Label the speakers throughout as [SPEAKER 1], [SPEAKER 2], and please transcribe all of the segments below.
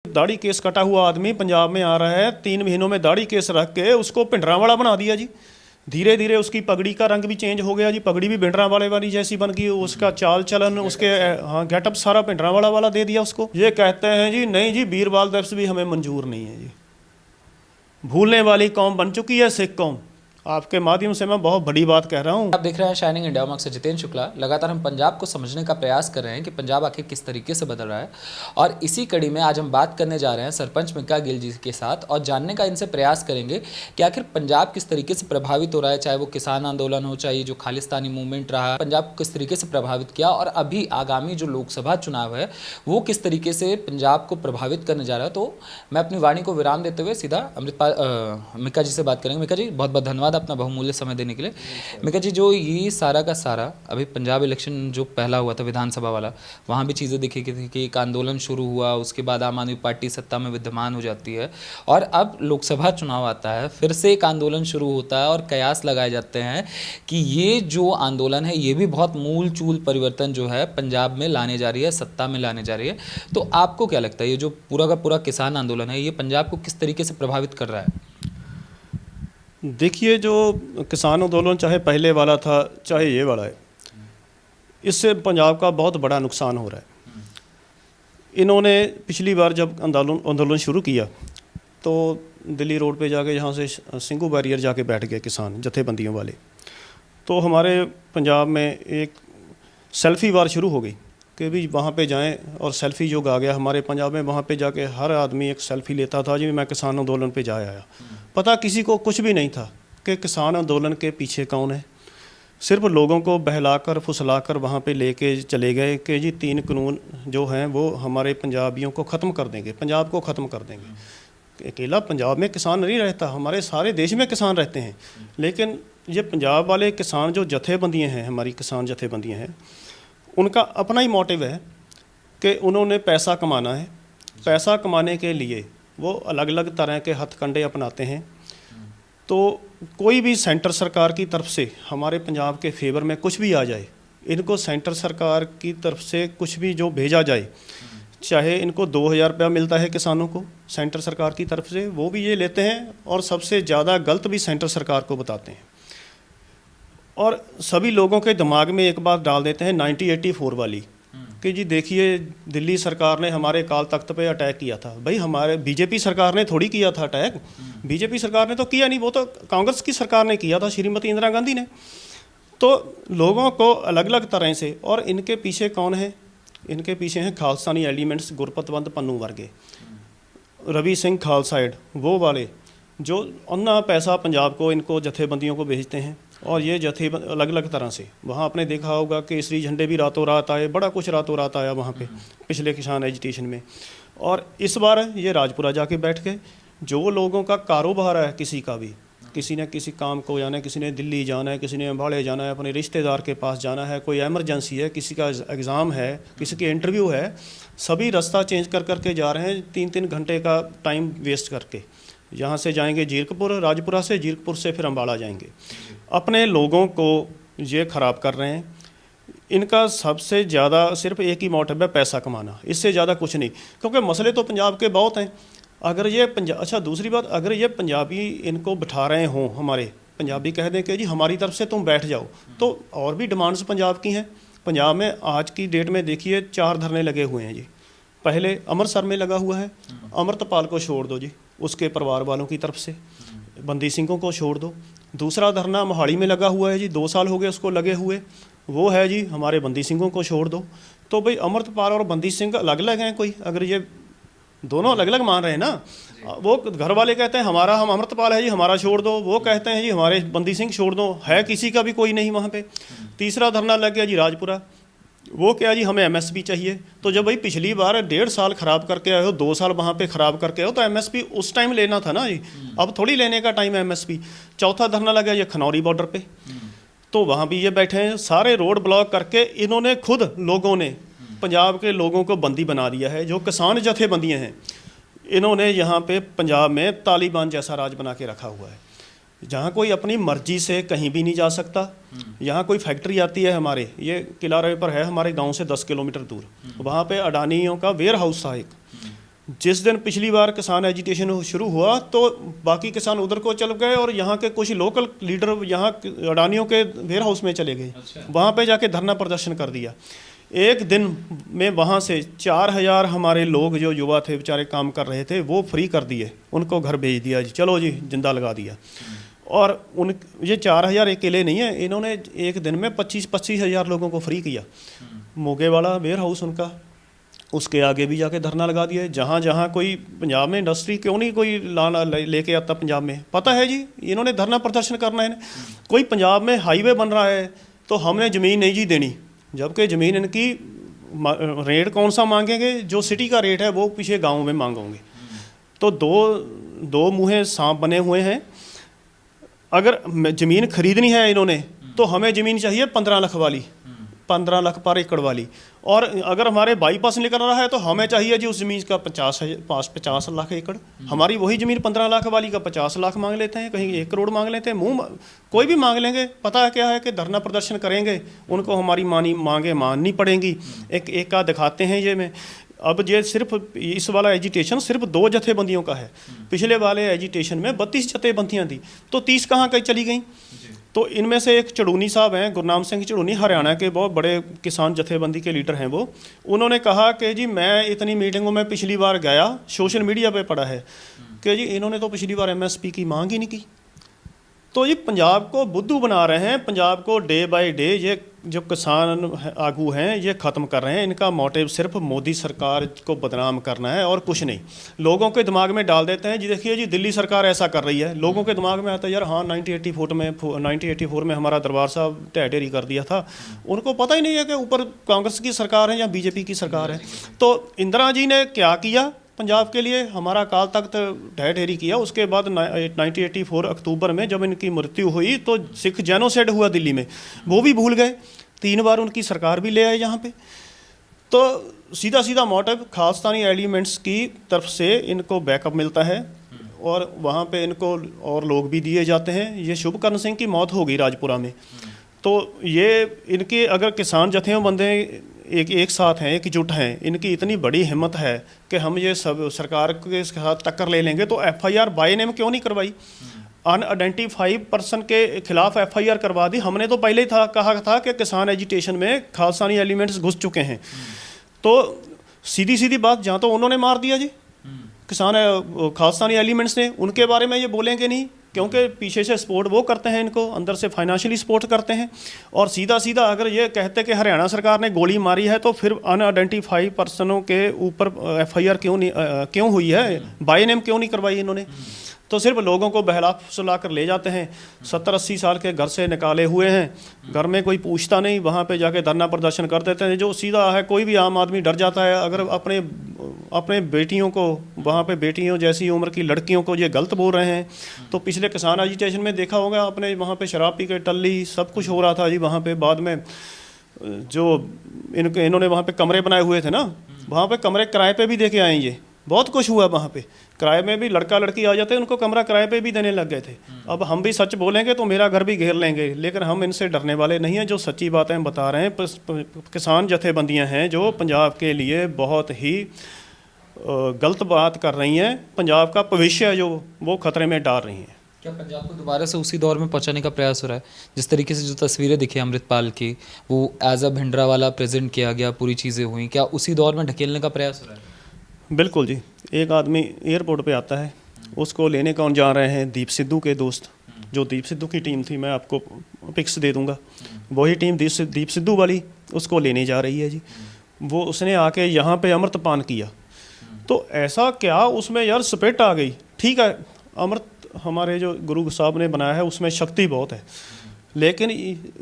[SPEAKER 1] दाढ़ी केस कटा हुआ आदमी पंजाब में आ रहा है, 3 महीनों में दाढ़ी केस रख के उसको भिंडरांवाला बना दिया जी। धीरे धीरे उसकी पगड़ी का रंग भी चेंज हो गया जी, पगड़ी भी भिंडरांवाले वाली जैसी बन गई, उसका चाल चलन, उसके हाँ गेटअप सारा भिंडरांवाला वाला दे दिया उसको। ये कहते हैं जी नहीं जी बीरबाल दफ्स भी हमें मंजूर नहीं है जी। भूलने वाली कौम बन चुकी है सिख कौम। आपके माध्यम से मैं बहुत बड़ी बात कह रहा हूँ।
[SPEAKER 2] आप देख रहे हैं शाइनिंग इंडिया, मैं अक्सर जितेंद्र शुक्ला। लगातार हम पंजाब को समझने का प्रयास कर रहे हैं कि पंजाब आखिर किस तरीके से बदल रहा है, और इसी कड़ी में आज हम बात करने जा रहे हैं सरपंच मिका गिल जी के साथ और जानने का इनसे प्रयास करेंगे कि आखिर पंजाब किस तरीके से प्रभावित हो रहा है, चाहे वो किसान आंदोलन हो, चाहे जो खालिस्तानी मूवमेंट रहा, पंजाब को किस तरीके से प्रभावित किया, और अभी आगामी जो लोकसभा चुनाव है वो किस तरीके से पंजाब को प्रभावित करने जा रहा है। तो मैं अपनी वाणी को विराम देते हुए सीधा अमृतपाल मिका जी से बात करेंगे। मिका जी बहुत बहुत धन्यवाद अपना बहुमूल्य समय देने के लिए। मिका जी, जो ये सारा का सारा अभी पंजाब इलेक्शन जो पहला हुआ था विधानसभा वाला, वहाँ भी चीज़ें देखी थी कि एक आंदोलन शुरू हुआ, उसके बाद आम आदमी पार्टी सत्ता में विद्यमान हो जाती है, और अब लोकसभा चुनाव आता है, फिर से एक आंदोलन शुरू होता है और कयास लगाए जाते हैं कि ये जो आंदोलन है ये भी बहुत मूल चूल परिवर्तन जो है पंजाब में लाने जा रही है, सत्ता में लाने जा रही है। तो आपको क्या लगता है ये जो पूरा का पूरा किसान आंदोलन है ये पंजाब को किस तरीके से प्रभावित कर रहा है?
[SPEAKER 1] देखिए, जो किसान आंदोलन चाहे पहले वाला था चाहे ये वाला है, इससे पंजाब का बहुत बड़ा नुकसान हो रहा है। इन्होंने पिछली बार जब आंदोलन शुरू किया तो दिल्ली रोड पे जाके यहाँ से सिंघू बैरियर जाके बैठ गए किसान जथेबंदियों वाले। तो हमारे पंजाब में एक सेल्फ़ी वार शुरू हो गई कि भी वहाँ पे जाएं, और सेल्फ़ी युग आ गया हमारे पंजाब में। वहाँ पे जाके हर आदमी एक सेल्फ़ी लेता था जी मैं किसान आंदोलन पे जा आया। पता किसी को कुछ भी नहीं था कि किसान आंदोलन के पीछे कौन है। सिर्फ लोगों को बहलाकर फुसलाकर वहाँ पे लेके चले गए कि जी 3 कानून जो हैं वो हमारे पंजाबियों को ख़त्म कर देंगे, पंजाब को ख़त्म कर देंगे। अकेला पंजाब में किसान नहीं रहता, हमारे सारे देश में किसान रहते हैं। लेकिन ये पंजाब वाले किसान जो जथेबंदियाँ हैं, हमारी किसान जथेबंदियाँ हैं, उनका अपना ही मोटिव है कि उन्होंने पैसा कमाना है। पैसा कमाने के लिए वो अलग अलग तरह के हथकंडे अपनाते हैं। तो कोई भी सेंटर सरकार की तरफ से हमारे पंजाब के फेवर में कुछ भी आ जाए, इनको सेंटर सरकार की तरफ से कुछ भी जो भेजा जाए, चाहे इनको 2000 रुपया मिलता है किसानों को सेंटर सरकार की तरफ से, वो भी ये लेते हैं, और सबसे ज़्यादा गलत भी सेंटर सरकार को बताते हैं। और सभी लोगों के दिमाग में एक बात डाल देते हैं 1984 वाली कि जी देखिए दिल्ली सरकार ने हमारे काल तख्त पे अटैक किया था। भाई हमारे बीजेपी सरकार ने थोड़ी किया था अटैक, बीजेपी सरकार ने तो किया नहीं, वो तो कांग्रेस की सरकार ने किया था, श्रीमती इंदिरा गांधी ने। तो लोगों को अलग अलग तरह से, और इनके पीछे कौन है, इनके पीछे हैं खालसानी एलिमेंट्स, गुरपतवंत पन्नू वर्गे, रवि सिंह खालसाइड, वो वाले जो अन्ना पैसा पंजाब को इनको जथेबंदियों को भेजते हैं। और ये जथे अलग अलग तरह से, वहाँ आपने देखा होगा कि केसरी झंडे भी रातों रात आए, बड़ा कुछ रातों रात आया वहाँ पे पिछले किसान एजिटेशन में। और इस बार ये राजपुरा जाके बैठ गए। जो लोगों का कारोबार है, किसी का भी, किसी ने किसी काम को जाना है, किसी ने दिल्ली जाना है, किसी ने अम्बाड़े जाना है, अपने रिश्तेदार के पास जाना है, कोई एमरजेंसी है, किसी का एग्ज़ाम है, किसी की इंटरव्यू है, सभी रास्ता चेंज कर करके जा रहे हैं 3-3 घंटे का टाइम वेस्ट करके। यहाँ से जाएंगे जीरकपुर, राजपुरा से, जीरकपुर से फिर अम्बाड़ा जाएंगे। अपने लोगों को ये ख़राब कर रहे हैं। इनका सबसे ज़्यादा सिर्फ एक ही मोटिव है, पैसा कमाना, इससे ज़्यादा कुछ नहीं। क्योंकि मसले तो पंजाब के बहुत हैं। अगर ये अच्छा दूसरी बात, अगर ये पंजाबी इनको बिठा रहे हों, हमारे पंजाबी कह दें कि जी हमारी तरफ से तुम बैठ जाओ, तो और भी डिमांड्स पंजाब की हैं। पंजाब में आज की डेट में देखिए 4 धरने लगे हुए हैं जी। पहले अमृतसर में लगा हुआ है, अमृतपाल को छोड़ दो जी, उसके परिवार वालों की तरफ से, बंदी सिंहों को छोड़ दो। दूसरा धरना मोहाली में लगा हुआ है जी, 2 साल हो गए उसको लगे हुए, वो है जी हमारे बंदी सिंहों को छोड़ दो। तो भाई अमृतपाल और बंदी सिंह अलग अलग हैं कोई? अगर ये दोनों अलग अलग मान रहे हैं ना, वो घर वाले कहते हैं हमारा, हम अमृतपाल है जी हमारा छोड़ दो, वो कहते हैं जी हमारे बंदी सिंह छोड़ दो, है किसी का भी कोई नहीं वहाँ पे। तीसरा धरना लग गया जी राजपुरा, वो क्या जी हमें एमएसपी चाहिए। तो जब भाई पिछली बार 1.5 साल ख़राब करके आए हो, 2 साल वहाँ पे ख़राब करके आए हो, तो एमएसपी उस टाइम लेना था ना जी, अब थोड़ी लेने का टाइम है एमएसपी। चौथा धरना लगा ये खनौरी बॉर्डर पे, तो वहाँ भी ये बैठे हैं, सारे रोड ब्लॉक करके इन्होंने खुद लोगों ने पंजाब के लोगों को बंदी बना दिया है। जो किसान जथेबंदियाँ हैं, इन्होंने यहाँ पे पंजाब में तालिबान जैसा राज बना के रखा हुआ है, जहाँ कोई अपनी मर्जी से कहीं भी नहीं जा सकता। यहाँ कोई फैक्ट्री आती है हमारे, ये किला रवे पर है हमारे गांव से 10 किलोमीटर दूर, वहाँ पे अडानियों का वेयर हाउस था एक, जिस दिन पिछली बार किसान एजिटेशन शुरू हुआ तो बाकी किसान उधर को चल गए और यहाँ के कुछ लोकल लीडर यहाँ अडानियों के वेयर हाउस में चले गए। वहाँ पे जाके धरना प्रदर्शन कर दिया। एक दिन में वहाँ से 4000 हमारे लोग जो युवा थे बेचारे काम कर रहे थे वो फ्री कर दिए, उनको घर भेज दिया जी, चलो जी जिंदा लगा दिया। और उन ये 4000 अकेले नहीं है, इन्होंने एक दिन में 25-25 हज़ार लोगों को फ्री किया। मोगे वाला वेयर हाउस उनका, उसके आगे भी जाके धरना लगा दिया। जहाँ जहाँ कोई पंजाब में इंडस्ट्री क्यों नहीं कोई लाना लेके आता पंजाब में, पता है जी इन्होंने धरना प्रदर्शन करना है। कोई पंजाब में हाईवे बन रहा है तो हमने ज़मीन नहीं जी देनी, जबकि ज़मीन इनकी रेट कौन सा मांगेंगे, जो सिटी का रेट है वो पीछे गाँव में मांगोगे। तो दो मुँहे सांप बने हुए हैं। अगर ज़मीन खरीदनी है इन्होंने तो हमें ज़मीन चाहिए 15 लाख वाली, 15 लाख पर एकड़ वाली। और अगर हमारे बाईपास निकल रहा है तो हमें चाहिए जी उस ज़मीन का 50 लाख एकड़। हमारी वही ज़मीन 15 लाख वाली का 50 लाख मांग लेते हैं, कहीं 1 करोड़ मांग लेते हैं, मुँह कोई भी मांग लेंगे। पता है क्या है कि धरना प्रदर्शन करेंगे, उनको हमारी मांगे माननी पड़ेंगी। एक का दिखाते हैं ये में। अब ये सिर्फ इस वाला एजिटेशन सिर्फ 2 जथेबंदियों का है। पिछले वाले एजिटेशन में 32 जथेबंदियाँ थी, तो 30 कहाँ कहीं चली गई। तो इनमें से एक चड़ूनी साहब हैं, गुरनाम सिंह चड़ूनी, हरियाणा के बहुत बड़े किसान जथेबंदी के लीडर हैं वो। उन्होंने कहा कि जी मैं इतनी मीटिंगों में पिछली बार गया, सोशल मीडिया पे पड़ा है कि जी इन्होंने तो पिछली बार MSP की मांग ही नहीं की। तो ये पंजाब को बुद्धू बना रहे हैं, पंजाब को डे बाय डे ये जो किसान आगू हैं ये ख़त्म कर रहे हैं। इनका मोटिव सिर्फ मोदी सरकार को बदनाम करना है और कुछ नहीं। लोगों के दिमाग में डाल देते हैं जी, देखिए जी दिल्ली सरकार ऐसा कर रही है। लोगों के दिमाग में आता है यार हाँ 1984 में हमारा दरबार साहब ढेरी कर दिया था। उनको पता ही नहीं है कि ऊपर कांग्रेस की सरकार है या BJP की सरकार है। तो इंदिरा जी ने क्या किया पंजाब के लिए, हमारा अकाल तख्त ढेरी किया। उसके बाद 1984 अक्टूबर में जब इनकी मृत्यु हुई तो सिख जेनोसाइड हुआ दिल्ली में, वो भी भूल गए। 3 बार उनकी सरकार भी ले आए यहाँ पे। तो सीधा सीधा मोटिव खालिस्तानी एलिमेंट्स की तरफ से इनको बैकअप मिलता है और वहाँ पे इनको और लोग भी दिए जाते हैं। ये शुभकर्ण सिंह की मौत हो गई राजपुरा में, तो ये इनके अगर किसान जथेबंदी एक साथ हैं, एकजुट हैं, इनकी इतनी बड़ी हिम्मत है कि हम ये सब सरकार के साथ टक्कर ले लेंगे, तो FIR बाय नेम क्यों नहीं करवाई। अनआइडेंटिफाइड पर्सन के खिलाफ FIR करवा दी। हमने तो पहले ही कहा था कि किसान एजिटेशन में खालिस्तानी एलिमेंट्स घुस चुके हैं। तो सीधी सीधी बात, जहाँ तो उन्होंने मार दिया जी किसान खालिस्तानी एलिमेंट्स ने, उनके बारे में ये बोलेंगे नहीं क्योंकि पीछे से सपोर्ट वो करते हैं, इनको अंदर से फाइनेंशियली सपोर्ट करते हैं। और सीधा सीधा अगर ये कहते कि हरियाणा सरकार ने गोली मारी है तो फिर अनआइडेंटिफाइड पर्सनों के ऊपर FIR क्यों हुई है, बाय नेम क्यों नहीं करवाई इन्होंने। तो सिर्फ लोगों को बहला फुसला कर ले जाते हैं। 70-80 साल के घर से निकाले हुए हैं, घर में कोई पूछता नहीं, वहाँ पे जाके धरना प्रदर्शन कर देते हैं। जो सीधा है कोई भी आम आदमी डर जाता है अगर अपने बेटियों को, वहाँ पे बेटियों जैसी उम्र की लड़कियों को ये गलत बोल रहे हैं। तो पिछले किसान एजिटेशन में देखा होगा आपने, वहाँ पे शराब पी के टल्ली सब कुछ हो रहा था जी वहाँ पे। बाद में जो इन्होंने वहाँ पे कमरे बनाए हुए थे ना, वहाँ पे कमरे किराए पे भी दे के आए। ये बहुत कुछ हुआ वहाँ पे, किराए में भी लड़का लड़की आ जाते हैं, उनको कमरा किराए पे भी देने लग गए थे। अब हम भी सच बोलेंगे तो मेरा घर भी घेर लेंगे, लेकिन हम इनसे डरने वाले नहीं हैं। जो सच्ची बातें हम बता रहे हैं, किसान जथेबंदियां हैं जो पंजाब के लिए बहुत ही गलत बात कर रही हैं, पंजाब का भविष्य जो वो खतरे में डाल रही हैं।
[SPEAKER 2] क्या पंजाब को दोबारा से उसी दौर में पहुंचाने का प्रयास हो रहा है? जिस तरीके से जो तस्वीरें दिखी अमृतपाल की, वो एज अ भिंडरा वाला प्रेजेंट किया गया, पूरी चीज़ें हुई, क्या उसी दौर में ढकेलने का प्रयास हो रहा है?
[SPEAKER 1] बिल्कुल जी। एक आदमी एयरपोर्ट पे आता है, उसको लेने कौन जा रहे हैं, दीप सिद्धू के दोस्त। जो दीप सिद्धू की टीम थी, मैं आपको पिक्स दे दूंगा, वही टीम दीप सिद्धू वाली उसको लेने जा रही है जी। वो उसने आके यहाँ पे अमृतपान किया, तो ऐसा क्या उसमें यार स्पिरिट आ गई। ठीक है, अमृत हमारे जो गुरु साहब ने बनाया है उसमें शक्ति बहुत है, लेकिन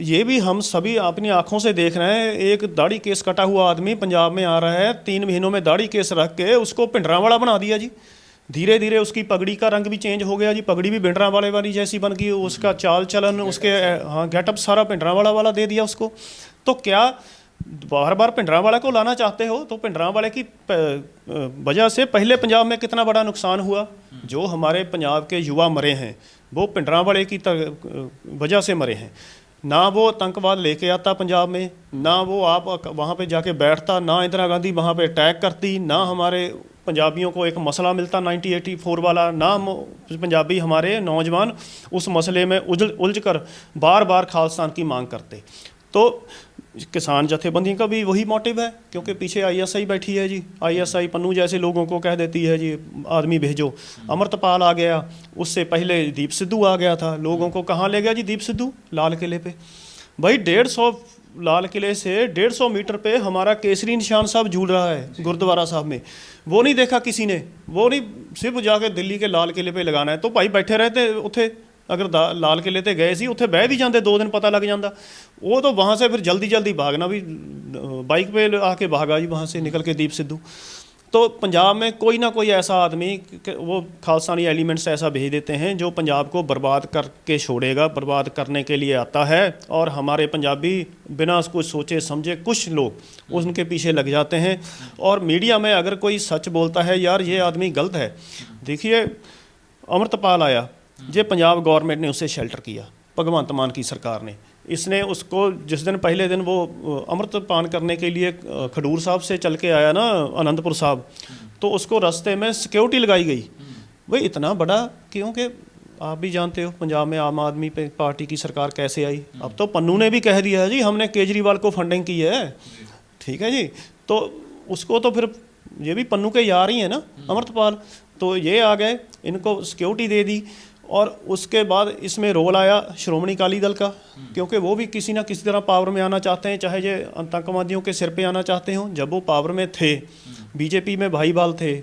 [SPEAKER 1] ये भी हम सभी अपनी आंखों से देख रहे हैं। एक दाढ़ी केस कटा हुआ आदमी पंजाब में आ रहा है, 3 महीनों में दाढ़ी केस रख के उसको भिंडरावाला बना दिया जी। धीरे धीरे उसकी पगड़ी का रंग भी चेंज हो गया जी, पगड़ी भी भिंडरावाले वाली जैसी बन गई, उसका चाल चलन, उसके हाँ गेटअप सारा भिंडरावाला वाला दे दिया उसको। तो क्या बार बार भिंडरावाला को लाना चाहते हो? तो भिंडरावाले की वजह से पहले पंजाब में कितना बड़ा नुकसान हुआ। जो हमारे पंजाब के युवा मरे हैं वो भिंडरावाले की वजह से मरे हैं। ना वो आतंकवाद लेके आता पंजाब में, ना वो आप वहाँ पे जाके बैठता, ना इंदिरा गांधी वहाँ पे अटैक करती, ना हमारे पंजाबियों को एक मसला मिलता 1984 वाला ना, पंजाबी हमारे नौजवान उस मसले में उलझ कर बार बार खालिस्तान की मांग करते। तो किसान जथेबंदी का भी वही मोटिव है, क्योंकि पीछे आईएसआई बैठी है जी। आईएसआई पन्नू जैसे लोगों को कह देती है जी आदमी भेजो। अमृतपाल आ गया, उससे पहले दीप सिद्धू आ गया था। लोगों को कहाँ ले गया जी दीप सिद्धू? लाल किले पे। भाई 150 लाल किले से 150 मीटर पे हमारा केसरी निशान साहब झूल रहा है गुरुद्वारा साहब में, वो नहीं देखा किसी ने। वो नहीं, सिर्फ जाके दिल्ली के लाल किले पे लगाना है। तो भाई बैठे रहते उथे, अगर लाल किले ते गए सी उत्थे बह भी जाते, 2 दिन पता लग जाता। वो तो वहाँ से फिर जल्दी जल्दी भागना भी, बाइक पे आके भागा जी वहाँ से निकल के दीप सिद्धू। तो पंजाब में कोई ना कोई ऐसा आदमी, वो खालिस्तानी एलिमेंट्स ऐसा भेज देते हैं जो पंजाब को बर्बाद करके छोड़ेगा, बर्बाद करने के लिए आता है। और हमारे पंजाबी बिना कुछ सोचे समझे कुछ लोग उनके पीछे लग जाते हैं। और मीडिया में अगर कोई सच बोलता है यार ये आदमी गलत है, देखिए अमृतपाल आया, ये पंजाब गवर्नमेंट ने उसे शेल्टर किया, भगवंत मान की सरकार ने। इसने उसको जिस दिन पहले दिन वो अमृतपान करने के लिए खडूर साहब से चल के आया ना आनंदपुर साहब, तो उसको रास्ते में सिक्योरिटी लगाई गई। भाई इतना बड़ा, क्योंकि आप भी जानते हो पंजाब में आम आदमी पे पार्टी की सरकार कैसे आई। अब तो पन्नू ने भी कह दिया है जी हमने केजरीवाल को फंडिंग की है, ठीक है जी। तो उसको तो फिर ये भी पन्नू के यार ही है ना अमृतपाल। तो ये आ गए, इनको सिक्योरिटी दे दी। और उसके बाद इसमें रोल आया श्रोमणी अकाली दल का, क्योंकि वो भी किसी ना किसी तरह पावर में आना चाहते हैं, चाहे ये आतंकवादियों के सिर पे आना चाहते हों। जब वो पावर में थे, बीजेपी में भाईवाल थे,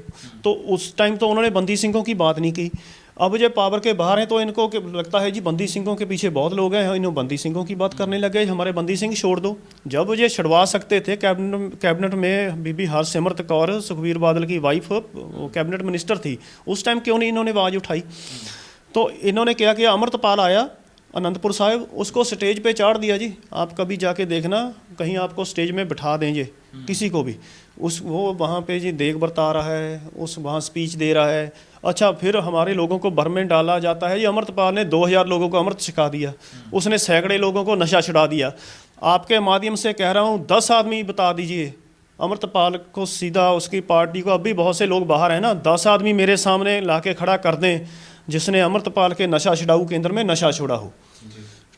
[SPEAKER 1] तो उस टाइम तो उन्होंने बंदी सिंहों की बात नहीं की। अब जब पावर के बाहर हैं तो इनको लगता है जी बंदी सिंहों के पीछे बहुत लोग हैं, इन्होंने बंदी सिंहों की बात करने लगे, हमारे बंदी सिंह छोड़ दो। जब ये छुड़वा सकते थे, कैबिनेट में बीबी हरसिमरत कौर सुखबीर बादल की वाइफ कैबिनेट मिनिस्टर थी, उस टाइम क्यों नहीं इन्होंने आवाज़ उठाई? तो इन्होंने क्या किया, अमृतपाल आया अनंतपुर साहिब, उसको स्टेज पे चाढ़ दिया जी। आप कभी जाके देखना, कहीं आपको स्टेज में बिठा देंगे किसी को भी, वो वहाँ पे जी देग बरता रहा है, वहाँ स्पीच दे रहा है। अच्छा, फिर हमारे लोगों को भर में डाला जाता है। ये अमृतपाल ने 2000 लोगों को अमृत सिखा दिया, उसने सैकड़े लोगों को नशा छुड़ा दिया। आपके माध्यम से कह रहा हूँ 10 आदमी बता दीजिए अमृतपाल को सीधा, उसकी पार्टी को। अभी बहुत से लोग बाहर हैं ना, 10 आदमी मेरे सामने ला के खड़ा कर दें जिसने अमृतपाल के नशा छुड़ाऊ केंद्र में नशा छोड़ा हो।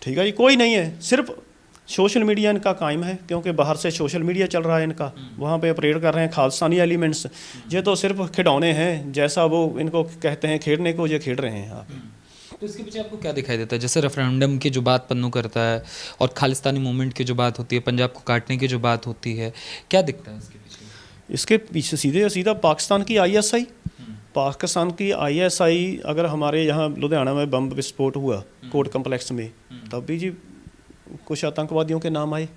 [SPEAKER 1] ठीक है जी, कोई नहीं है, सिर्फ सोशल मीडिया इनका कायम है, क्योंकि बाहर से सोशल मीडिया चल रहा है इनका, वहाँ पे ऑपरेट कर रहे हैं खालिस्तानी एलिमेंट्स। ये तो सिर्फ खिडौने हैं, जैसा वो इनको कहते हैं खेलने को, ये खेल रहे हैं यहाँ पे।
[SPEAKER 2] तो इसके पीछे आपको क्या दिखाई देता है? जैसे रेफरेंडम की जो बात पन्नू करता है और खालिस्तानी मूवमेंट की जो बात होती है, पंजाब को काटने की जो बात होती है, क्या दिखता है इसके पीछे?
[SPEAKER 1] इसके पीछे सीधे सीधा पाकिस्तान की आईएसआई, पाकिस्तान की आईएसआई। अगर हमारे यहाँ लुधियाना में बम विस्फोट हुआ कोर्ट कम्प्लेक्स में, तब भी जी कुछ आतंकवादियों के नाम आए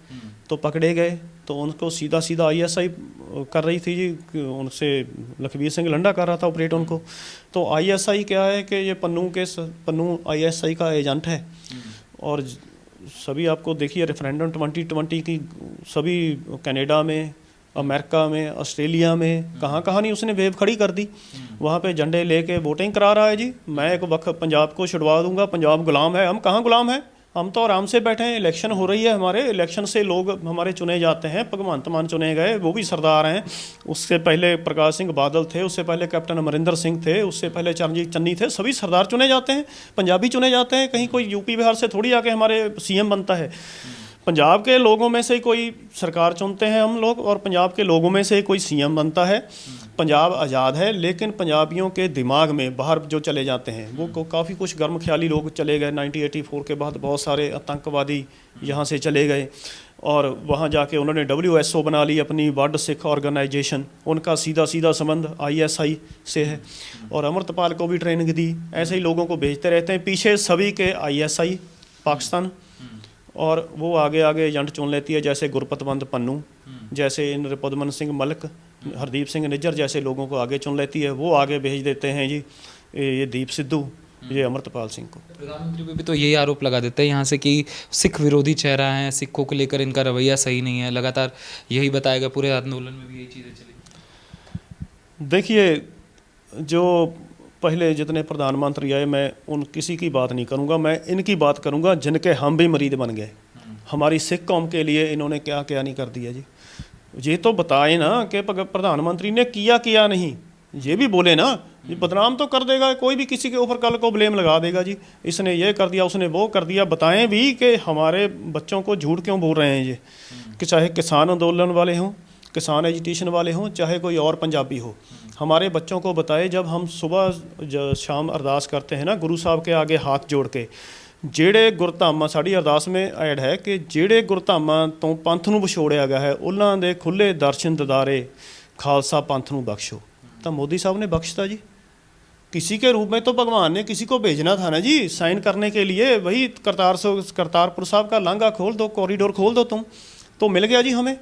[SPEAKER 1] तो पकड़े गए, तो उनको सीधा सीधा आईएसआई कर रही थी जी, उनसे लखबीर सिंह लंडा कर रहा था ऑपरेट उनको। तो आईएसआई क्या है कि ये पन्नू आईएसआई का एजेंट है। और सभी आपको देखिए रेफरेंडम 2020 की सभी कनाडा में, अमेरिका में, ऑस्ट्रेलिया में, कहाँ कहाँ नहीं उसने वेव खड़ी कर दी। वहाँ पे झंडे लेके वोटिंग करा रहा है जी, मैं एक वक्त पंजाब को छुड़वा दूंगा, पंजाब गुलाम है। हम कहाँ गुलाम है? हम तो आराम से बैठे हैं, इलेक्शन हो रही है हमारे, इलेक्शन से लोग हमारे चुने जाते हैं, भगवंत मान चुने गए, वो भी सरदार हैं। उससे पहले प्रकाश सिंह बादल थे, उससे पहले कैप्टन अमरिंदर सिंह थे, उससे पहले चरणजीत चन्नी थे, सभी सरदार चुने जाते हैं, पंजाबी चुने जाते हैं। कहीं कोई यूपी बिहार से थोड़ी आके हमारे सीएम बनता है। पंजाब के लोगों में से कोई सरकार चुनते हैं हम लोग, और पंजाब के लोगों में से कोई सीएम बनता है। पंजाब आज़ाद है, लेकिन पंजाबियों के दिमाग में बाहर जो चले जाते हैं वो काफ़ी कुछ गर्म ख्याली लोग चले गए। 1984 के बाद बहुत सारे आतंकवादी यहाँ से चले गए, और वहाँ जाके उन्होंने WSO बना ली अपनी, वर्ल्ड सिख ऑर्गेनाइजेशन। उनका सीधा सीधा संबंध ISI से है, और अमृतपाल को भी ट्रेनिंग दी। ऐसे ही लोगों को भेजते रहते हैं पीछे सभी के ISI पाकिस्तान, और वो आगे आगे एजेंट चुन लेती है, जैसे गुरपतवंत पन्नू, जैसे इंद्र पद्मन सिंह मलिक, हरदीप सिंह निज्जर जैसे लोगों को आगे चुन लेती है। वो आगे भेज देते हैं जी ये दीप सिद्धू, ये अमृतपाल सिंह को।
[SPEAKER 2] प्रधानमंत्री पे भी तो यही आरोप लगा देते हैं यहाँ से कि सिख विरोधी चेहरा है, सिखों को लेकर इनका रवैया सही नहीं है। लगातार यही बताएगा, पूरे आंदोलन में भी यही चीज़ें चली।
[SPEAKER 1] देखिए, जो पहले जितने प्रधानमंत्री आए, मैं उन किसी की बात नहीं करूँगा, मैं इनकी बात करूँगा जिनके हम भी मरीद बन गए। हमारी सिख कौम के लिए इन्होंने क्या क्या नहीं कर दिया जी। ये तो बताए ना कि प्रधानमंत्री ने किया नहीं। ये भी बोले ना, ये बदनाम तो कर देगा, कोई भी किसी के ऊपर कल को ब्लेम लगा देगा जी, इसने ये कर दिया, उसने वो कर दिया। बताएं भी कि हमारे बच्चों को झूठ क्यों बोल रहे हैं ये, कि चाहे किसान आंदोलन वाले हों, किसान एजुटेशन वाले हों, चाहे कोई और पंजाबी हो, हमारे बच्चों को बताए। जब हम सुबह शाम अरदास करते हैं ना गुरु साहब के आगे हाथ जोड़ के, ਜਿਹੜੇ ਗੁਰਧਾਮਾਂ ਸਾਡੀ ਅਰਦਾਸ में ਐਡ ਹੈ ਕਿ ਜਿਹੜੇ ਗੁਰਧਾਮਾਂ ਤੋਂ ਪੰਥ ਨੂੰ ਵਿਛੋੜਿਆ ਗਿਆ ਹੈ ਉਹਨਾਂ ਦੇ ਖੁੱਲੇ ਦਰਸ਼ਨ ਦਿਦਾਰੇ ਖਾਲਸਾ पंथ ਨੂੰ बख्शो। तो मोदी साहब ने बख्शता जी, किसी के रूप में तो भगवान ने किसी को भेजना था ना जी साइन करने के लिए। वही करतारपुर साहब का लांघा खोल दो, कॉरिडोर खोल दो तुम, तो मिल गया जी हमें।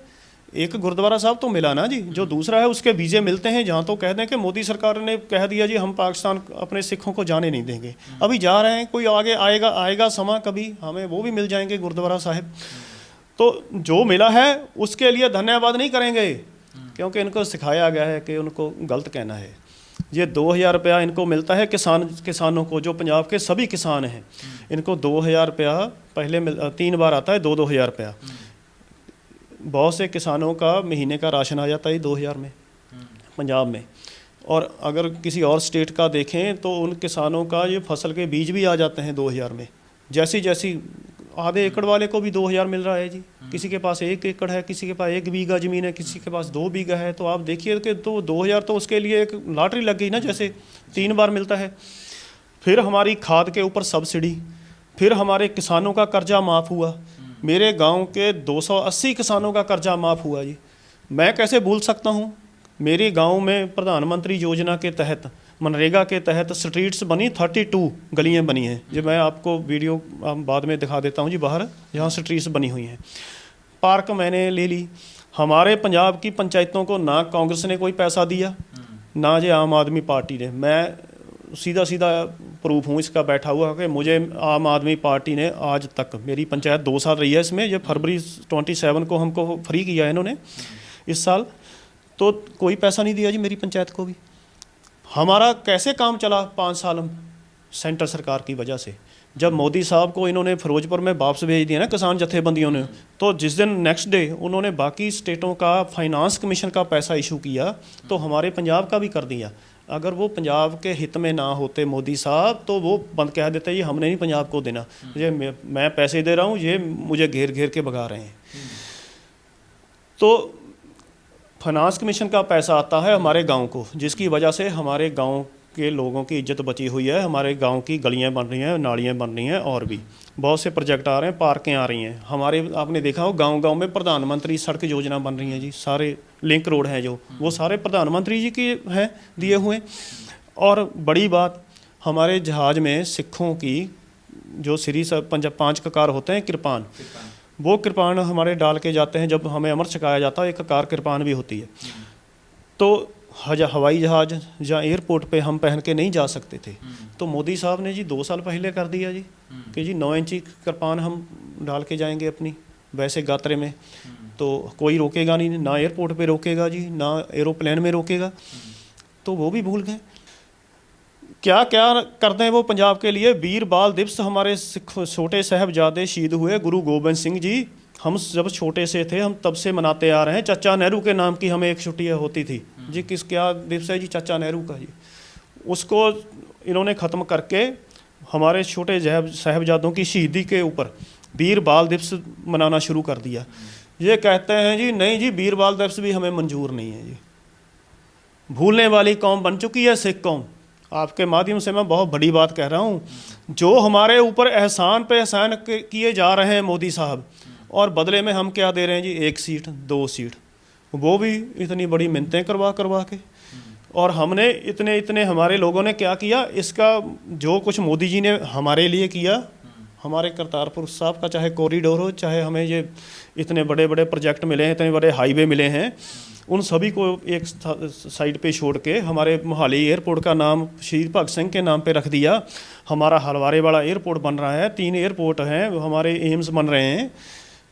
[SPEAKER 1] एक गुरुद्वारा साहब तो मिला ना जी, जो दूसरा है उसके वीज़े मिलते हैं जहाँ तो कह दें कि मोदी सरकार ने कह दिया जी हम पाकिस्तान अपने सिखों को जाने नहीं देंगे। अभी जा रहे हैं, कोई आगे आएगा समा कभी हमें वो भी मिल जाएंगे गुरुद्वारा साहिब। तो जो मिला है उसके लिए धन्यवाद नहीं करेंगे, क्योंकि इनको सिखाया गया है कि उनको गलत कहना है। ये 2000 रुपया इनको मिलता है किसानों को, जो पंजाब के सभी किसान हैं, इनको 2000 रुपया पहले 3 बार आता है, 2-2 हज़ार रुपया। बहुत से किसानों का महीने का राशन आ जाता है 2000 में पंजाब में। और अगर किसी और स्टेट का देखें तो उन किसानों का ये फसल के बीज भी आ जाते हैं 2000 में। जैसी आधे एकड़ वाले को भी 2000 मिल रहा है जी, किसी के पास 1 एकड़ है, किसी के पास 1 बीघा ज़मीन है, किसी के पास 2 बीघा है। तो आप देखिए कि तो 2000 तो उसके लिए एक लॉटरी लग गई ना, जैसे 3 बार मिलता है। फिर हमारी खाद के ऊपर सब्सिडी, फिर हमारे किसानों का कर्जा माफ़ हुआ। मेरे गांव के 280 किसानों का कर्जा माफ़ हुआ जी। मैं कैसे भूल सकता हूं, मेरे गांव में प्रधानमंत्री योजना के तहत, मनरेगा के तहत स्ट्रीट्स बनी, 32 गलियां बनी हैं। जो मैं आपको वीडियो बाद में दिखा देता हूं जी, बाहर जहां स्ट्रीट्स बनी हुई हैं। पार्क मैंने ले ली। हमारे पंजाब की पंचायतों को ना कांग्रेस ने कोई पैसा दिया, ना जो आम आदमी पार्टी ने। मैं सीधा प्रूफ हूँ इसका बैठा हुआ कि मुझे आम आदमी पार्टी ने आज तक, मेरी पंचायत 2 साल रही है इसमें, ये फरवरी 27 को हमको फ्री किया है इन्होंने इस साल, तो कोई पैसा नहीं दिया जी मेरी पंचायत को भी। हमारा कैसे काम चला 5 साल सेंटर सरकार की वजह से। जब मोदी साहब को इन्होंने फिरोजपुर में वापस भेज दिया ना किसान जथेबंदियों ने, तो जिस दिन नेक्स्ट डे उन्होंने बाकी स्टेटों का फाइनेंस कमीशन का पैसा इशू किया, तो हमारे पंजाब का भी कर दिया। अगर वो पंजाब के हित में ना होते मोदी साहब, तो वो बंद कह देते ये हमने नहीं पंजाब को देना, ये मैं पैसे दे रहा हूँ, ये मुझे घेर घेर के भगा रहे हैं। तो फाइनेंस कमीशन का पैसा आता है हमारे गांव को, जिसकी वजह से हमारे गांव के लोगों की इज्जत बची हुई है। हमारे गांव की गलियां बन रही हैं, नालियां बन रही हैं, और भी बहुत से प्रोजेक्ट आ रहे हैं, पार्कें आ रही हैं। हमारे आपने देखा हो गांव-गांव में प्रधानमंत्री सड़क योजना बन रही है जी, सारे लिंक रोड हैं जो, वो सारे प्रधानमंत्री जी के हैं दिए हुए। और बड़ी बात, हमारे जहाज़ में सिखों की जो श्री 5 ककार होते हैं कृपान, वो कृपान हमारे डाल के जाते हैं। जब हमें अमृत छकाया जाता है, एक ककार कृपान भी होती है। तो हवाई जहाज़ या एयरपोर्ट पे हम पहन के नहीं जा सकते थे, तो मोदी साहब ने जी 2 साल पहले कर दिया जी कि जी 9 इंची कृपान हम डाल के जाएंगे अपनी वैसे गात्रे में, तो कोई रोकेगा नहीं, ना एयरपोर्ट पे रोकेगा जी, ना एरोप्लेन में रोकेगा। तो वो भी भूल गए। क्या क्या करते हैं वो पंजाब के लिए। वीर बाल दिवस, हमारे छोटे साहबजादे शहीद हुए गुरु गोबिंद सिंह जी, हम जब छोटे से थे हम तब से मनाते आ रहे हैं। चाचा नेहरू के नाम की हमें एक छुट्टी होती थी जी, क्या दिवस है जी, चाचा नेहरू का जी। उसको इन्होंने ख़त्म करके हमारे छोटे साहबजादों की शहीदी के ऊपर वीर बाल दिवस मनाना शुरू कर दिया। ये कहते हैं जी नहीं जी, वीर बाल दिवस भी हमें मंजूर नहीं है जी। भूलने वाली कौम बन चुकी है सिख कौम। आपके माध्यम से मैं बहुत बड़ी बात कह रहा हूँ, जो हमारे ऊपर एहसान पे एहसान किए जा रहे हैं मोदी साहब, और बदले में हम क्या दे रहे हैं जी, 1 सीट 2 सीट, वो भी इतनी बड़ी मिन्नतें करवा के। और हमने इतने हमारे लोगों ने क्या किया, इसका जो कुछ मोदी जी ने हमारे लिए किया, हमारे करतारपुर साहब का चाहे कॉरिडोर हो, चाहे हमें ये इतने बड़े बड़े प्रोजेक्ट मिले हैं, इतने बड़े हाईवे मिले हैं, उन सभी को एक साइड पे छोड़ के हमारे मोहाली एयरपोर्ट का नाम शहीद भगत सिंह के नाम पे रख दिया। हमारा हलवारे वाला एयरपोर्ट बन रहा है, 3 एयरपोर्ट हैं, हमारे एम्स बन रहे हैं,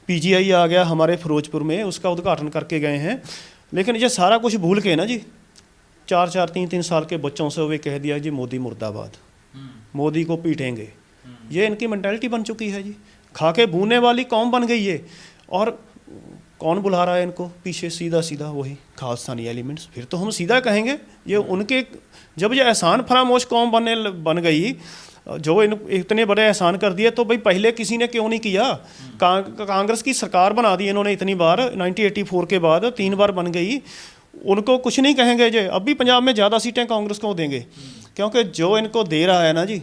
[SPEAKER 1] PGI आ गया हमारे फिरोजपुर में, उसका उद्घाटन करके गए हैं। लेकिन ये सारा कुछ भूल के ना जी, 4-4 3-3 साल के बच्चों से वे कह दिया जी मोदी मुर्दाबाद, मोदी को पीटेंगे। ये इनकी मेंटालिटी बन चुकी है जी, खा के भूनने वाली कौम बन गई है। और कौन बुला रहा है इनको पीछे? सीधा सीधा वही खालिस्तानी एलिमेंट्स। फिर तो हम सीधा कहेंगे ये उनके, जब ये एहसान फरामोश कौम बन गई, जो इतने बड़े एहसान कर दिए, तो भाई पहले किसी ने क्यों नहीं किया? कांग्रेस की सरकार बना दी इन्होंने इतनी बार, 1984 के बाद 3 बार बन गई, उनको कुछ नहीं कहेंगे जी। अब भी पंजाब में ज़्यादा सीटें कांग्रेस को देंगे, क्योंकि जो इनको दे रहा है ना जी,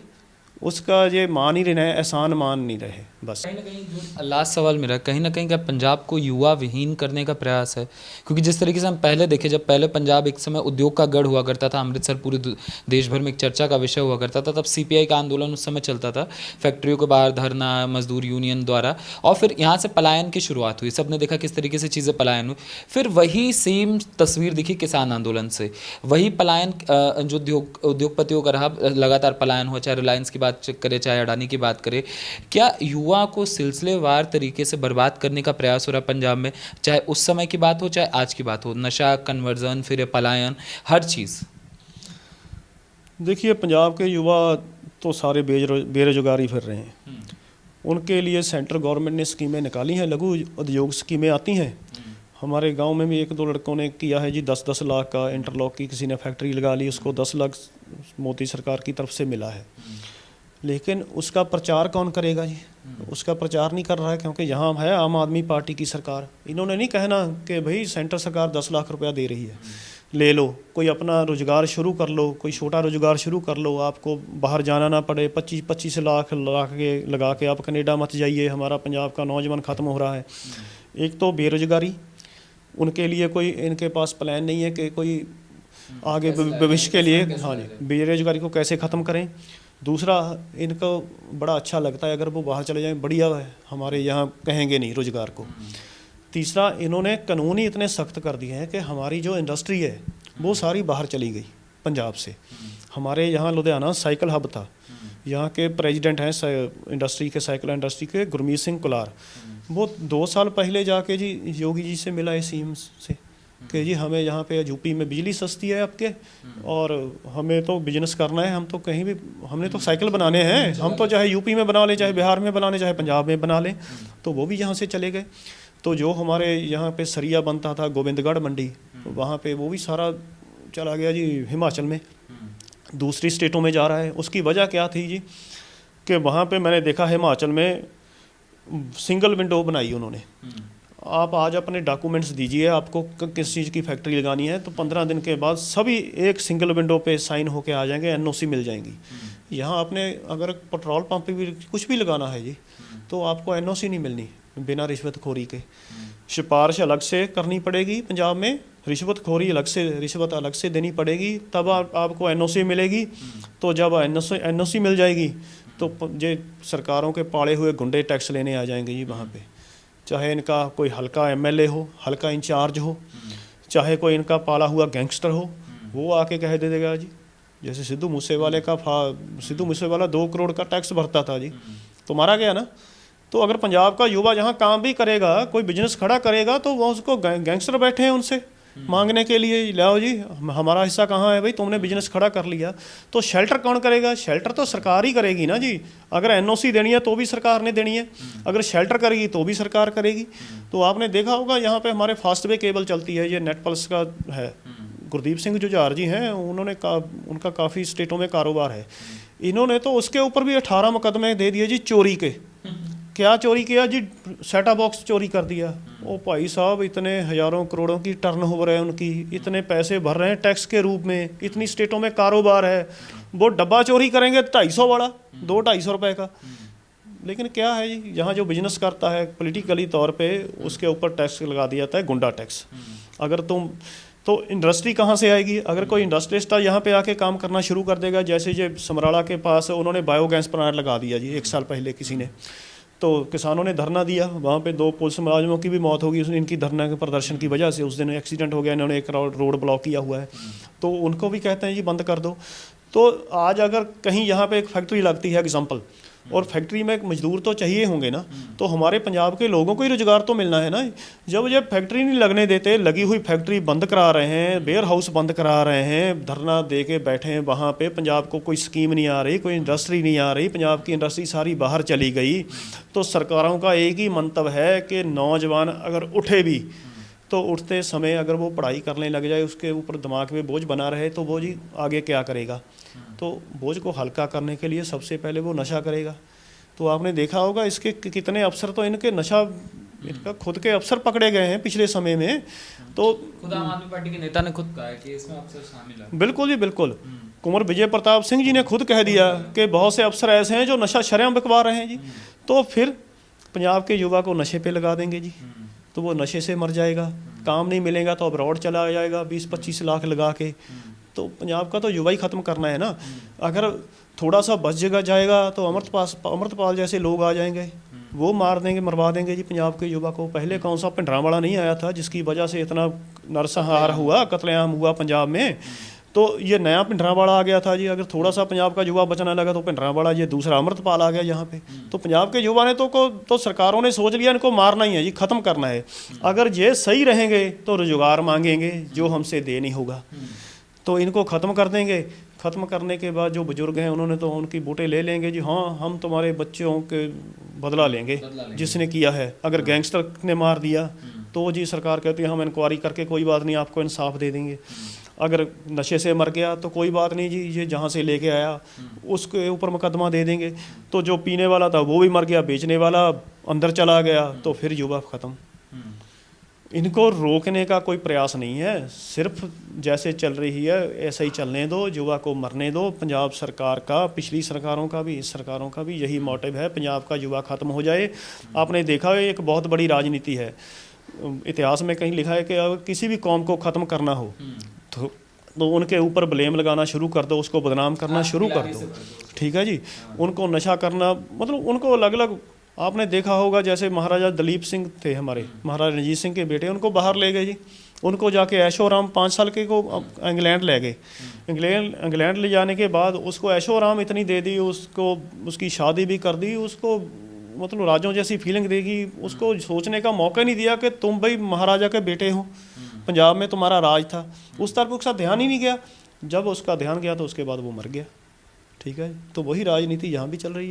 [SPEAKER 1] उसका ये मान ही रहे, एहसान मान नहीं रहे। बस
[SPEAKER 2] कहीं ना कहीं जो लास्ट सवाल मेरा, कहीं ना कहीं क्या पंजाब को युवा विहीन करने का प्रयास है? क्योंकि जिस तरीके से हम पहले देखे, जब पहले पंजाब एक समय उद्योग का गढ़ हुआ करता था, अमृतसर पूरे देश भर में एक चर्चा का विषय हुआ करता था, तब सीपीआई का आंदोलन उस समय चलता था, फैक्ट्रियों के बाहर धरना मजदूर यूनियन द्वारा, और फिर यहाँ से पलायन की शुरुआत हुई। सबने देखा किस तरीके से चीज़ें पलायन हुई। फिर वही सेम तस्वीर दिखी किसान आंदोलन से, वही पलायन जो उद्योगपतियों का रहा, लगातार पलायन हुआ, चाहे रिलायंस की बात करें चाहे अडानी की बात करें। क्या युवा को सिलसिलेवार तरीके से बर्बाद करने का प्रयास हो रहा है पंजाब में, चाहे उस समय की बात हो चाहे आज की बात हो? नशा, कन्वर्जन, फिर पलायन, हर चीज़।
[SPEAKER 1] देखिए, पंजाब के युवा तो सारे बेरोजगारी फिर रहे हैं। उनके लिए सेंट्रल गवर्नमेंट ने स्कीमें निकाली हैं, लघु उद्योग स्कीमें आती हैं। हमारे गांव में भी 1-2 लड़कों ने किया है जी, 10-10 लाख का इंटरलॉक की किसी ने फैक्ट्री लगा ली, उसको 10 लाख मोदी सरकार की तरफ से मिला है। लेकिन उसका प्रचार कौन करेगा जी? उसका प्रचार नहीं कर रहा है, क्योंकि यहाँ है आम आदमी पार्टी की सरकार। इन्होंने नहीं कहना कि भाई सेंट्रल सरकार 10 लाख रुपया दे रही है, ले लो, कोई अपना रोज़गार शुरू कर लो, कोई छोटा रोज़गार शुरू कर लो, आपको बाहर जाना ना पड़े, 25 लाख लगा के आप कनेडा मत जाइए, हमारा पंजाब का नौजवान ख़त्म हो रहा है। एक तो बेरोज़गारी, उनके लिए कोई इनके पास प्लान नहीं है कि कोई आगे भविष्य के लिए, हाँ जी, बेरोज़गारी को कैसे ख़त्म करें। दूसरा, इनको बड़ा अच्छा लगता है अगर वो बाहर चले जाएं, बढ़िया है, हमारे यहाँ कहेंगे नहीं रोज़गार को। तीसरा, इन्होंने कानून ही इतने सख्त कर दिए हैं कि हमारी जो इंडस्ट्री है वो सारी बाहर चली गई पंजाब से। हमारे यहाँ लुधियाना साइकिल हब था, यहाँ के प्रेसिडेंट हैं इंडस्ट्री के, साइकिल इंडस्ट्री के, गुरमीत सिंह कुलार। वो 2 साल पहले जाके जी योगी जी से मिला है, सीएम से, कि जी हमें यहाँ पे यूपी में बिजली सस्ती है आपके, और हमें तो बिजनेस करना है, हम तो कहीं भी, हमने तो साइकिल बनाने हैं, हम तो चाहे यूपी में बना लें, चाहे बिहार में बना लें, चाहे पंजाब में बना लें। तो वो भी यहाँ से चले गए। तो जो हमारे यहाँ पे सरिया बनता था गोविंदगढ़ मंडी, वहाँ पे वो भी सारा चला गया जी हिमाचल में, दूसरी स्टेटों में जा रहा है। उसकी वजह क्या थी जी, कि वहाँ पे मैंने देखा हिमाचल में सिंगल विंडो बनाई उन्होंने। आप आज अपने डॉक्यूमेंट्स दीजिए, आपको किस चीज़ की फैक्ट्री लगानी है, तो 15 दिन के बाद सभी एक सिंगल विंडो पे साइन होके आ जाएंगे, एनओसी मिल जाएंगी। यहाँ आपने अगर पेट्रोल पंप पे भी कुछ भी लगाना है जी, तो आपको एनओसी नहीं मिलनी बिना रिश्वतखोरी के। सिफारिश अलग से करनी पड़ेगी पंजाब में, रिश्वतखोरी अलग से, रिश्वत अलग से देनी पड़ेगी, तब आपको एनओसी मिलेगी। तो जब एनओसी मिल जाएगी तो ये सरकारों के पाले हुए गुंडे टैक्स लेने आ जाएंगे जी वहाँ पे। चाहे इनका कोई हल्का एमएलए हो, हल्का इंचार्ज हो, चाहे कोई इनका पाला हुआ गैंगस्टर हो, वो आके कह दे देगा जी, जैसे सिद्धू मूसेवाला 2 करोड़ का टैक्स भरता था जी, तो मारा गया ना। तो अगर पंजाब का युवा जहाँ काम भी करेगा, कोई बिजनेस खड़ा करेगा, तो वो उसको गैंगस्टर बैठे हैं उनसे मांगने के लिए, लाओ जी हमारा हिस्सा कहाँ है भाई, तुमने बिजनेस खड़ा कर लिया। तो शेल्टर कौन करेगा? शेल्टर तो सरकार ही करेगी ना जी। अगर एनओसी देनी है तो भी सरकार ने देनी है, अगर शेल्टर करेगी तो भी सरकार करेगी। तो आपने देखा होगा यहाँ पे हमारे फास्टवे केबल चलती है, ये नेट पल्स का है, गुरदीप सिंह जुझार जी हैं, उनका काफ़ी स्टेटों में कारोबार है। इन्होंने तो उसके ऊपर भी 18 मुकदमे दे दिए जी चोरी के। क्या चोरी किया जी? सेटा बॉक्स चोरी कर दिया। ओ भाई साहब, इतने हज़ारों करोड़ों की टर्नओवर है उनकी, इतने पैसे भर रहे हैं टैक्स के रूप में, इतनी स्टेटों में कारोबार है, वो डब्बा चोरी करेंगे 250 वाला, 200-250 रुपए का। लेकिन क्या है जी, यहाँ जो बिजनेस करता है पॉलिटिकली तौर पे, उसके ऊपर टैक्स लगा दिया जाता है, गुंडा टैक्स। अगर तुम तो इंडस्ट्री कहाँ से आएगी? अगर कोई इंडस्ट्रियलिस्ट यहाँ पे आके काम करना शुरू कर देगा, जैसे ये समराला के पास उन्होंने बायोगैस प्लांट लगा दिया जी 1 साल पहले किसी ने, तो किसानों ने धरना दिया, वहाँ पे 2 पुलिस मुलाजिमों की भी मौत होगी इनकी धरना के प्रदर्शन की वजह से। उस दिन एक्सीडेंट हो गया, इन्होंने एक रोड ब्लॉक किया हुआ है, तो उनको भी कहते हैं जी बंद कर दो। तो आज अगर कहीं यहाँ पे एक फैक्ट्री लगती है एग्जाम्पल, और फैक्ट्री में मजदूर तो चाहिए होंगे ना, तो हमारे पंजाब के लोगों को ही रोजगार तो मिलना है ना। जब ये फैक्ट्री नहीं लगने देते, लगी हुई फैक्ट्री बंद करा रहे हैं, वेयर हाउस बंद करा रहे हैं, धरना दे के बैठे हैं वहाँ पे, पंजाब को कोई स्कीम नहीं आ रही, कोई इंडस्ट्री नहीं आ रही, पंजाब की इंडस्ट्री सारी बाहर चली गई। तो सरकारों का एक ही मंतव्य है कि नौजवान अगर उठे भी तो उठते समय अगर वो पढ़ाई करने लग जाए, उसके ऊपर दिमाग में बोझ बना रहे, तो वो जी आगे क्या करेगा। तो बोझ को हल्का करने के लिए सबसे पहले वो नशा करेगा। तो आपने देखा होगा इसके कितने अफसर तो इनके नशा, इनका खुद के अफसर पकड़े गए हैं पिछले समय में। तो
[SPEAKER 2] खुद आम आदमी पार्टी के नेता ने खुद कहा है कि इसमें अफसर शामिल है।
[SPEAKER 1] बिल्कुल जी बिल्कुल, कुंवर विजय प्रताप सिंह जी ने खुद कह दिया कि बहुत से अफसर ऐसे हैं जो नशा शरेआम बिकवा रहे हैं जी। तो फिर पंजाब के युवा को नशे पे लगा देंगे जी, तो वो नशे से मर जाएगा, काम नहीं मिलेगा तो अब्रॉड चला जाएगा 20-25 लाख लगा के। तो पंजाब का तो युवा ही ख़त्म करना है ना। अगर थोड़ा सा बच जगह जाएगा तो अमृतपाल जैसे लोग आ जाएंगे, वो मार देंगे, मरवा देंगे जी पंजाब के युवा को। पहले कौन सा भिंडरांवाला नहीं आया था जिसकी वजह से इतना नरसंहार हुआ, कत्लेआम हुआ पंजाब में। तो ये नया भिंडरांवाला आ गया था जी। अगर थोड़ा सा पंजाब का युवा बचने लगा तो भिंडरांवाला, ये दूसरा अमृतपाल आ गया यहाँ पे। तो पंजाब के युवा ने तो सरकारों ने सोच लिया इनको मारना ही है जी, ख़त्म करना है। अगर ये सही रहेंगे तो रोजगार मांगेंगे, जो हमसे दे नहीं होगा, तो इनको ख़त्म कर देंगे। ख़त्म करने के बाद जो बुजुर्ग हैं उन्होंने तो उनकी बूटे ले लेंगे जी, हाँ हम तुम्हारे बच्चों के बदला लेंगे जिसने किया है। अगर गैंगस्टर ने मार दिया तो जी सरकार कहती है हम इंक्वायरी करके कोई बात नहीं आपको इंसाफ दे देंगे। अगर नशे से मर गया तो कोई बात नहीं जी, ये जहाँ से लेके आया उसके ऊपर मुकदमा दे देंगे। तो जो पीने वाला था वो भी मर गया, बेचने वाला अंदर चला गया, तो फिर युवा ख़त्म। इनको रोकने का कोई प्रयास नहीं है, सिर्फ जैसे चल रही है ऐसे ही चलने दो, युवा को मरने दो। पंजाब सरकार का, पिछली सरकारों का भी, इस सरकारों का भी यही मोटिव है, पंजाब का युवा ख़त्म हो जाए। आपने देखा है एक बहुत बड़ी राजनीति है, इतिहास में कहीं लिखा है कि अगर किसी भी कौम को ख़त्म करना हो तो उनके ऊपर ब्लेम लगाना शुरू कर दो, उसको बदनाम करना शुरू कर दो, ठीक है जी। उनको नशा करना, मतलब उनको अलग अलग, आपने देखा होगा जैसे महाराजा दलीप सिंह थे हमारे, महाराजा रणजीत सिंह के बेटे, उनको बाहर ले गए जी। उनको जाके ऐशो आराम 5 साल के को इंग्लैंड ले गए। इंग्लैंड ले जाने के बाद उसको ऐशो आराम इतनी दे दी, उसको उसकी शादी भी कर दी, उसको मतलब राजों जैसी फीलिंग देगी, उसको सोचने का मौका नहीं दिया कि तुम भाई महाराजा के बेटे हो, पंजाब में तुम्हारा राज था। उस तरफ उसका ध्यान ही नहीं गया। जब उसका ध्यान गया तो उसके बाद वो मर गया, ठीक है। तो वही राजनीति यहाँ भी चल रही है।